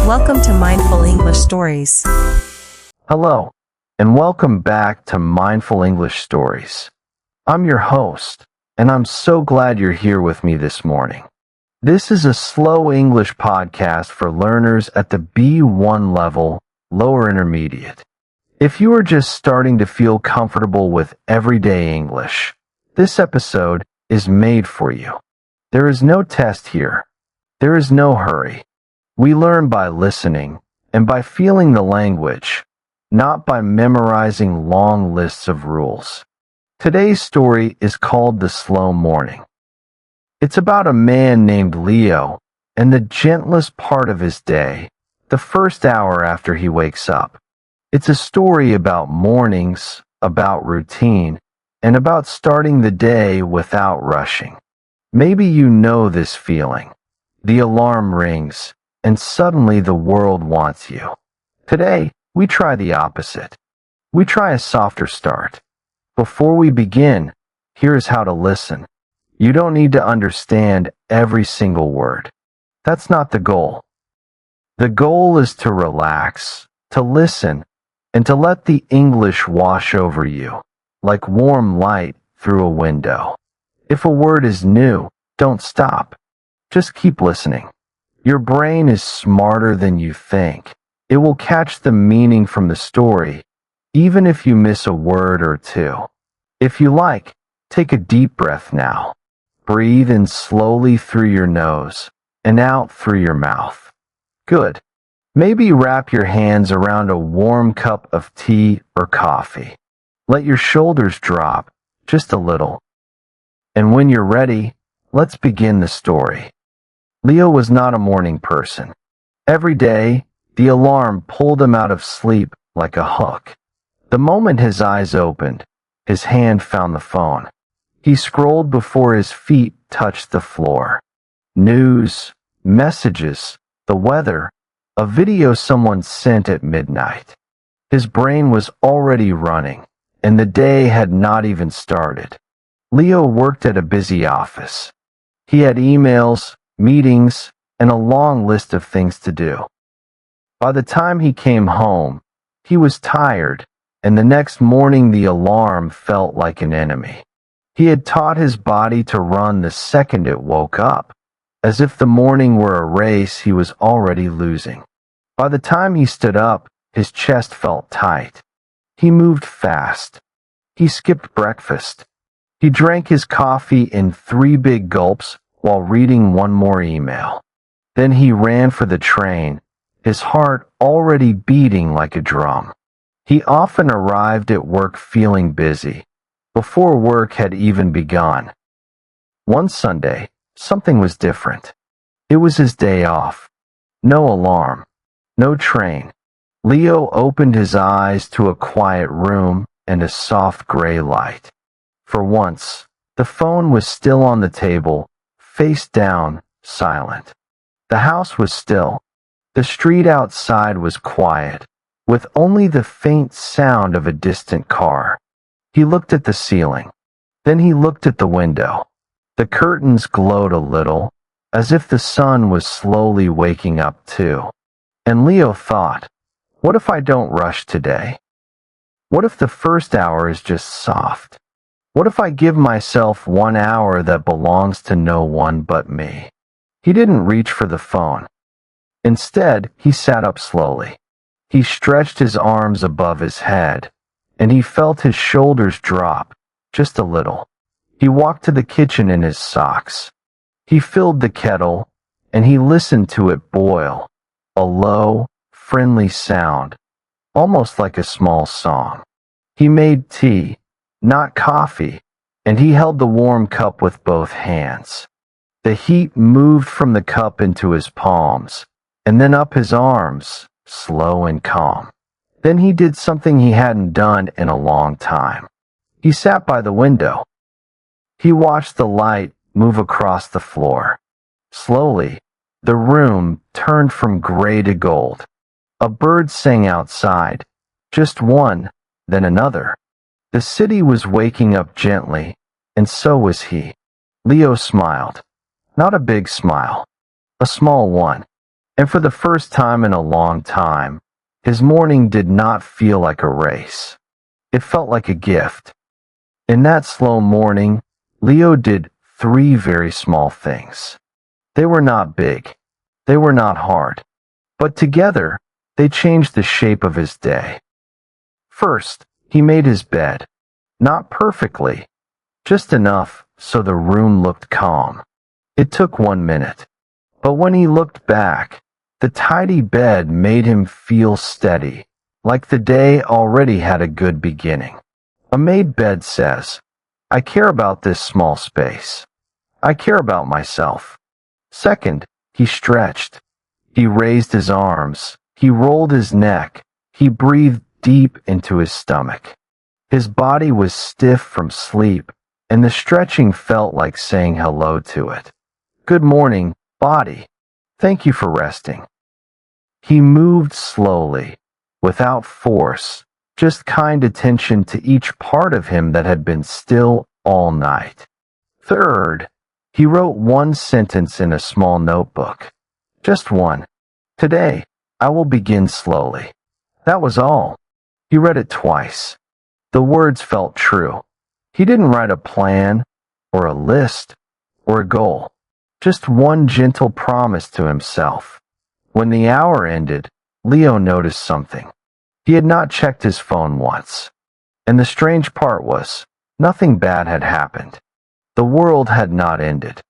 Welcome to Mindful English Stories. Hello, and welcome back to Mindful English Stories. I'm your host, and I'm so glad you're here with me this morning. This is a slow English podcast for learners at the B1 level, lower intermediate. If you are just starting to feel comfortable with everyday English, this episode is made for you. There is no test here. There is no hurry. We learn by listening and by feeling the language, not by memorizing long lists of rules. Today's story is called The Slow Morning. It's about a man named Leo and the gentlest part of his day, the first hour after he wakes up. It's a story about mornings, about routine, and about starting the day without rushing. Maybe you know this feeling. The alarm rings, and suddenly the world wants you. Today, we try the opposite. We try a softer start. Before we begin, here's how to listen. You don't need to understand every single word. That's not the goal. The goal is to relax, to listen, and to let the English wash over you, like warm light through a window. If a word is new, don't stop. Just keep listening. Your brain is smarter than you think. It will catch the meaning from the story, even if you miss a word or two. If you like, take a deep breath now. Breathe in slowly through your nose and out through your mouth. Good. Maybe wrap your hands around a warm cup of tea or coffee. Let your shoulders drop just a little. And when you're ready, let's begin the story. Leo was not a morning person. Every day, the alarm pulled him out of sleep like a hook. The moment his eyes opened, his hand found the phone. He scrolled before his feet touched the floor. News, messages, the weather, a video someone sent at midnight. His brain was already running, and the day had not even started. Leo worked at a busy office. He had emails, meetings, and a long list of things to do. By the time he came home, he was tired, and the next morning the alarm felt like an enemy. He had taught his body to run the second it woke up, as if the morning were a race he was already losing. By the time he stood up, his chest felt tight. He moved fast. He skipped breakfast. He drank his coffee in 3 big gulps while reading one more email. Then he ran for the train, his heart already beating like a drum. He often arrived at work feeling busy, before work had even begun. One Sunday, something was different. It was his day off. No alarm, no train. Leo opened his eyes to a quiet room and a soft gray light. For once, the phone was still on the table, face down, silent. The house was still. The street outside was quiet, with only the faint sound of a distant car. He looked at the ceiling. Then he looked at the window. The curtains glowed a little, as if the sun was slowly waking up too. And Leo thought, what if I don't rush today? What if the first hour is just soft? What if I give myself 1 hour that belongs to no one but me? He didn't reach for the phone. Instead, he sat up slowly. He stretched his arms above his head, and he felt his shoulders drop, just a little. He walked to the kitchen in his socks. He filled the kettle, and he listened to it boil, a low, friendly sound, almost like a small song. He made tea, not coffee, and he held the warm cup with both hands. The heat moved from the cup into his palms, and then up his arms, slow and calm. Then he did something he hadn't done in a long time. He sat by the window. He watched the light move across the floor. Slowly, the room turned from gray to gold. A bird sang outside, just one, then another. The city was waking up gently, and so was he. Leo smiled. Not a big smile, a small one. And for the first time in a long time, his morning did not feel like a race. It felt like a gift. In that slow morning, Leo did 3 very small things. They were not big. They were not hard. But together, they changed the shape of his day. First, he made his bed. Not perfectly, just enough so the room looked calm. It took 1 minute. But when he looked back, the tidy bed made him feel steady, like the day already had a good beginning. A made bed says, I care about this small space. I care about myself. Second, he stretched. He raised his arms. He rolled his neck. He breathed deep into his stomach. His body was stiff from sleep, and the stretching felt like saying hello to it. Good morning, body. Thank you for resting. He moved slowly, without force, just kind attention to each part of him that had been still all night. Third, he wrote 1 sentence in a small notebook. Just one. Today, I will begin slowly. That was all. He read it twice. The words felt true. He didn't write a plan, or a list, or a goal. Just one gentle promise to himself. When the hour ended, Leo noticed something. He had not checked his phone once. And the strange part was, nothing bad had happened. The world had not ended.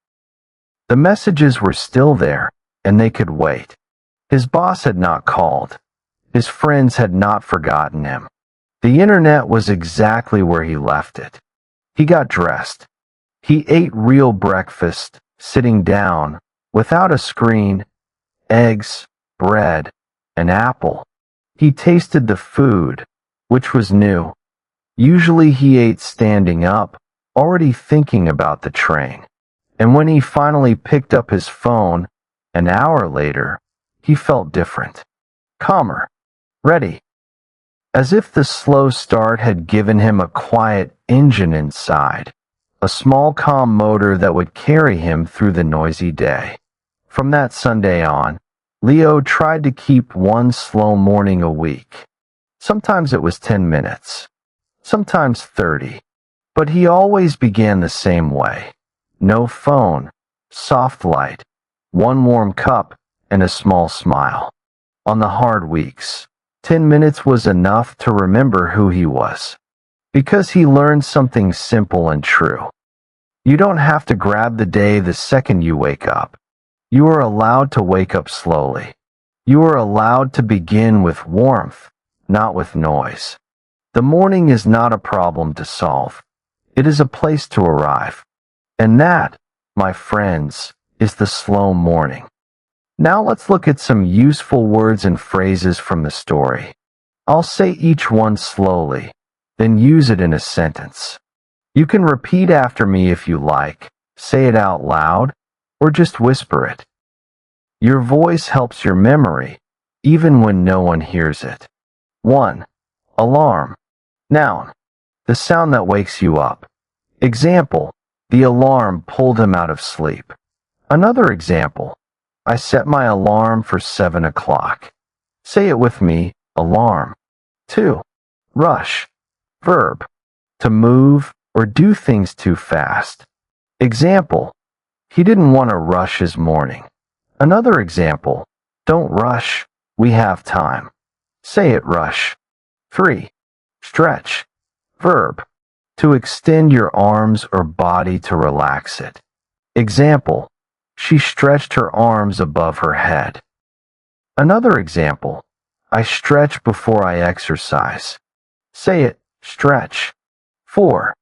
The messages were still there, and they could wait. His boss had not called. His friends had not forgotten him. The internet was exactly where he left it. He got dressed. He ate real breakfast, sitting down, without a screen, eggs, bread, an apple. He tasted the food, which was new. Usually he ate standing up, already thinking about the train. And when he finally picked up his phone, an hour later, he felt different. Calmer. Ready. As if the slow start had given him a quiet engine inside. A small calm motor that would carry him through the noisy day. From that Sunday on, Leo tried to keep 1 slow morning a week. Sometimes it was 10 minutes. Sometimes 30. But he always began the same way. No phone, soft light, 1 warm cup, and a small smile. On the hard weeks, 10 minutes was enough to remember who he was. Because he learned something simple and true. You don't have to grab the day the second you wake up. You are allowed to wake up slowly. You are allowed to begin with warmth, not with noise. The morning is not a problem to solve. It is a place to arrive. And that, my friends, is the slow morning. Now let's look at some useful words and phrases from the story. I'll say each one slowly, then use it in a sentence. You can repeat after me if you like, say it out loud, or just whisper it. Your voice helps your memory, even when no one hears it. 1. Alarm. Noun. The sound that wakes you up. Example. The alarm pulled him out of sleep. Another example. I set my alarm for 7 o'clock. Say it with me, alarm. 2. Rush. Verb. To move or do things too fast. Example. He didn't want to rush his morning. Another example. Don't rush. We have time. Say it, rush. 3. Stretch. Verb. To extend your arms or body to relax it. Example. She stretched her arms above her head. Another example. I stretch before I exercise. Say it, stretch. 4.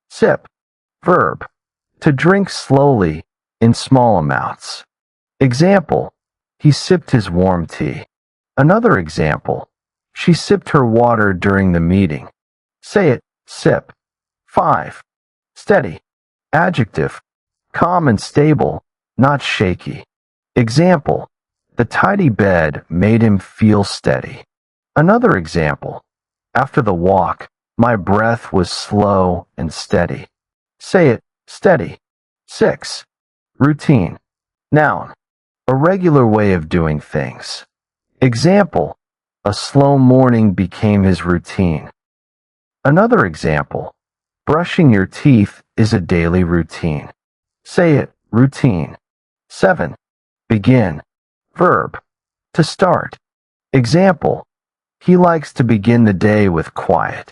Sip. Verb. To drink slowly in small amounts. Example. He sipped his warm tea. Another example. She sipped her water during the meeting. Say it, sip. 5. Steady. Adjective. Calm and stable, not shaky. Example. The tidy bed made him feel steady. Another example. After the walk, my breath was slow and steady. Say it, steady. 6. Routine. Noun. a regular way of doing things. Example, a slow morning became his routine. Another example, brushing your teeth is a daily routine. Say it, routine. 7. Begin. Verb, to start. Example, he likes to begin the day with quiet.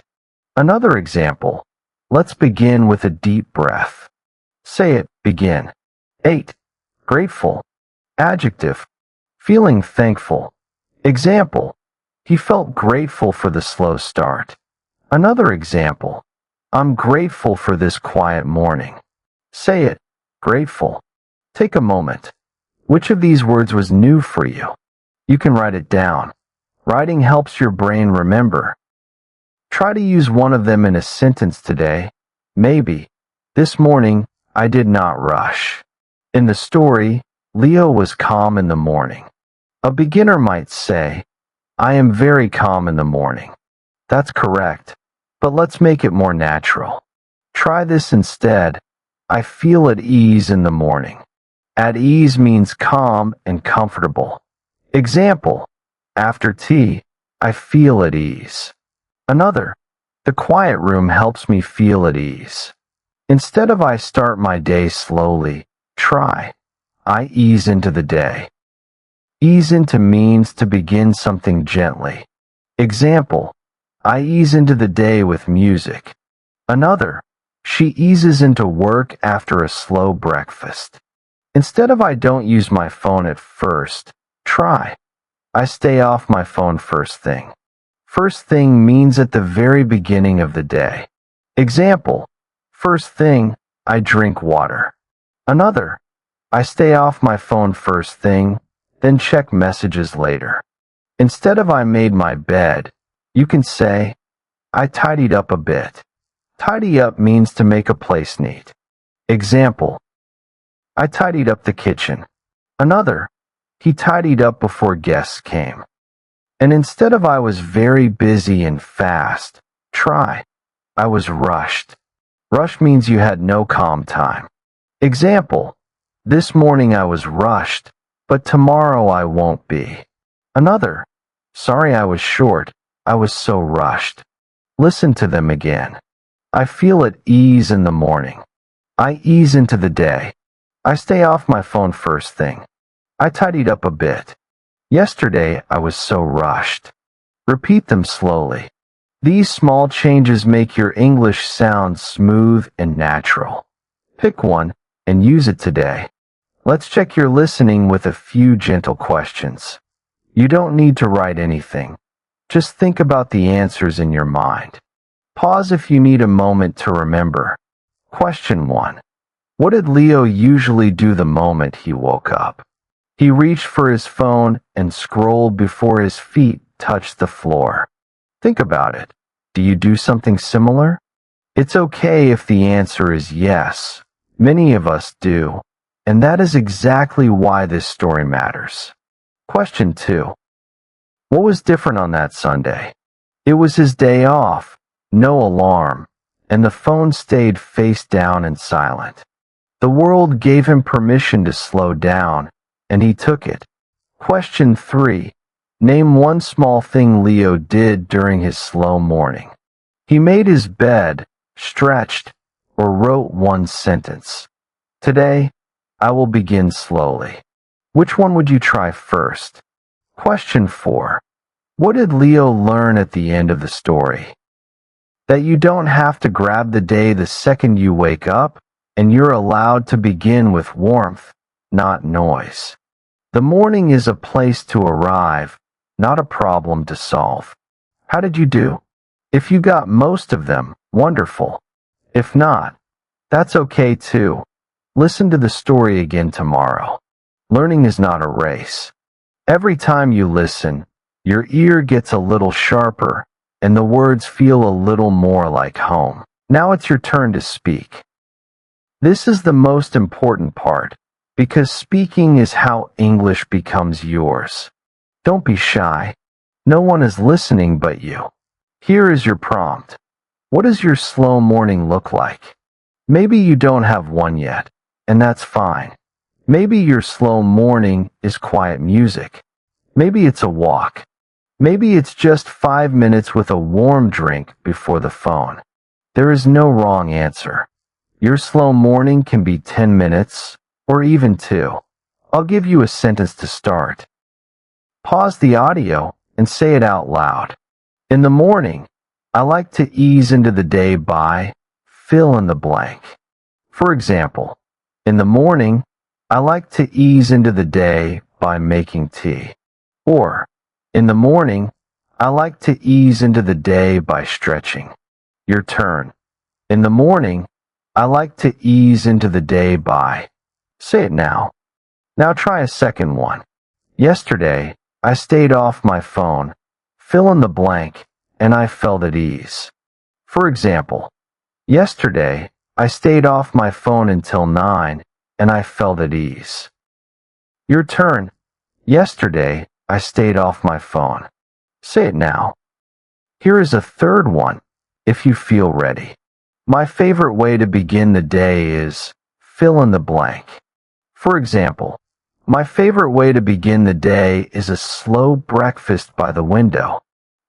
Another example, let's begin with a deep breath. Say it, begin. 8. Grateful. Adjective, feeling thankful. Example, he felt grateful for the slow start. Another example, I'm grateful for this quiet morning. Say it, grateful. Take a moment. Which of these words was new for you? You can write it down. Writing helps your brain remember. Try to use one of them in a sentence today. Maybe, this morning, I did not rush. In the story, Leo was calm in the morning. A beginner might say, I am very calm in the morning. That's correct, but let's make it more natural. Try this instead. I feel at ease in the morning. At ease means calm and comfortable. Example, after tea, I feel at ease. Another, the quiet room helps me feel at ease. Instead of I start my day slowly, try, I ease into the day. Ease into means to begin something gently. Example, I ease into the day with music. Another, she eases into work after a slow breakfast. Instead of I don't use my phone at first, try, I stay off my phone first thing. First thing means at the very beginning of the day. Example, first thing, I drink water. Another, I stay off my phone first thing, then check messages later. Instead of I made my bed, you can say, I tidied up a bit. Tidy up means to make a place neat. Example, I tidied up the kitchen. Another, he tidied up before guests came. And instead of I was very busy and fast, try, I was rushed. Rush means you had no calm time. Example, this morning I was rushed, but tomorrow I won't be. Another, sorry I was short, I was so rushed. Listen to them again. I feel at ease in the morning. I ease into the day. I stay off my phone first thing. I tidied up a bit. Yesterday I was so rushed. Repeat them slowly. These small changes make your English sound smooth and natural. Pick one and use it today. Let's check your listening with a few gentle questions. You don't need to write anything. Just think about the answers in your mind. Pause if you need a moment to remember. Question 1. What did Leo usually do the moment he woke up? He reached for his phone and scrolled before his feet touched the floor. Think about it. Do you do something similar? It's okay if the answer is yes. Many of us do, and that is exactly why this story matters. Question 2. What was different on that Sunday? It was his day off, no alarm, and the phone stayed face down and silent. The world gave him permission to slow down, and he took it. Question 3. Name one small thing Leo did during his slow morning. He made his bed, stretched, or wrote one sentence. Today, I will begin slowly. Which one would you try first? Question 4. What did Leo learn at the end of the story? That you don't have to grab the day the second you wake up, and you're allowed to begin with warmth, not noise. The morning is a place to arrive, not a problem to solve. How did you do? If you got most of them, wonderful. If not, that's okay too. Listen to the story again tomorrow. Learning is not a race. Every time you listen, your ear gets a little sharper, and the words feel a little more like home. Now it's your turn to speak. This is the most important part, because speaking is how English becomes yours. Don't be shy. No one is listening but you. Here is your prompt. What does your slow morning look like? Maybe you don't have one yet, and that's fine. Maybe your slow morning is quiet music. Maybe it's a walk. Maybe it's just 5 minutes with a warm drink before the phone. There is no wrong answer. Your slow morning can be 10 minutes or even 2. I'll give you a sentence to start. Pause the audio and say it out loud. In the morning, I like to ease into the day by fill in the blank. For example, in the morning, I like to ease into the day by making tea. Or, in the morning, I like to ease into the day by stretching. Your turn. In the morning, I like to ease into the day by. Say it now. Now try a second one. Yesterday, I stayed off my phone. Fill in the blank, and I felt at ease. For example, yesterday, I stayed off my phone until 9, and I felt at ease. Your turn. Yesterday, I stayed off my phone. Say it now. Here is a third one, if you feel ready. My favorite way to begin the day is fill in the blank. For example, my favorite way to begin the day is a slow breakfast by the window.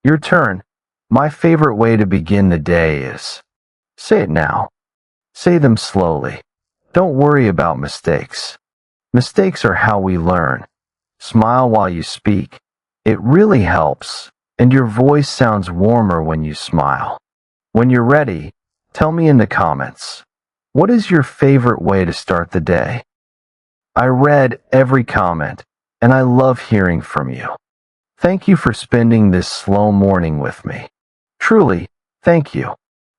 Your turn. My favorite way to begin the day is. Say it now. Say them slowly. Don't worry about mistakes. Mistakes are how we learn. Smile while you speak. It really helps, and your voice sounds warmer when you smile. When you're ready, tell me in the comments. What is your favorite way to start the day? I read every comment, and I love hearing from you. Thank you for spending this slow morning with me. Truly, thank you.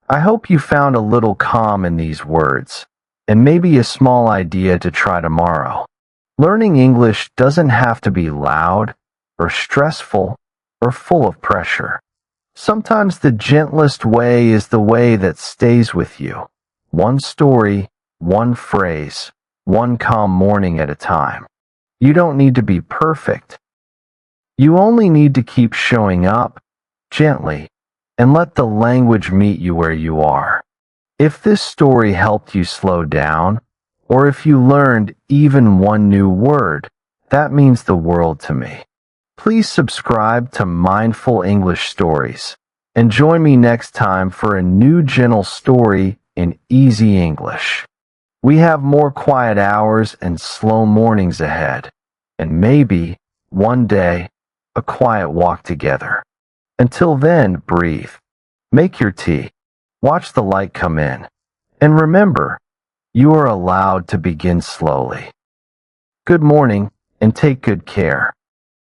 I hope you found a little calm in these words, and maybe a small idea to try tomorrow. Learning English doesn't have to be loud, or stressful, or full of pressure. Sometimes the gentlest way is the way that stays with you. One story, one phrase, one calm morning at a time. You don't need to be perfect. You only need to keep showing up, gently, and let the language meet you where you are. If this story helped you slow down, or if you learned even one new word, that means the world to me. Please subscribe to Mindful English Stories and join me next time for a new gentle story in easy English. We have more quiet hours and slow mornings ahead, and maybe, one day, a quiet walk together. Until then, breathe. Make your tea. Watch the light come in. And remember, you are allowed to begin slowly. Good morning, and take good care.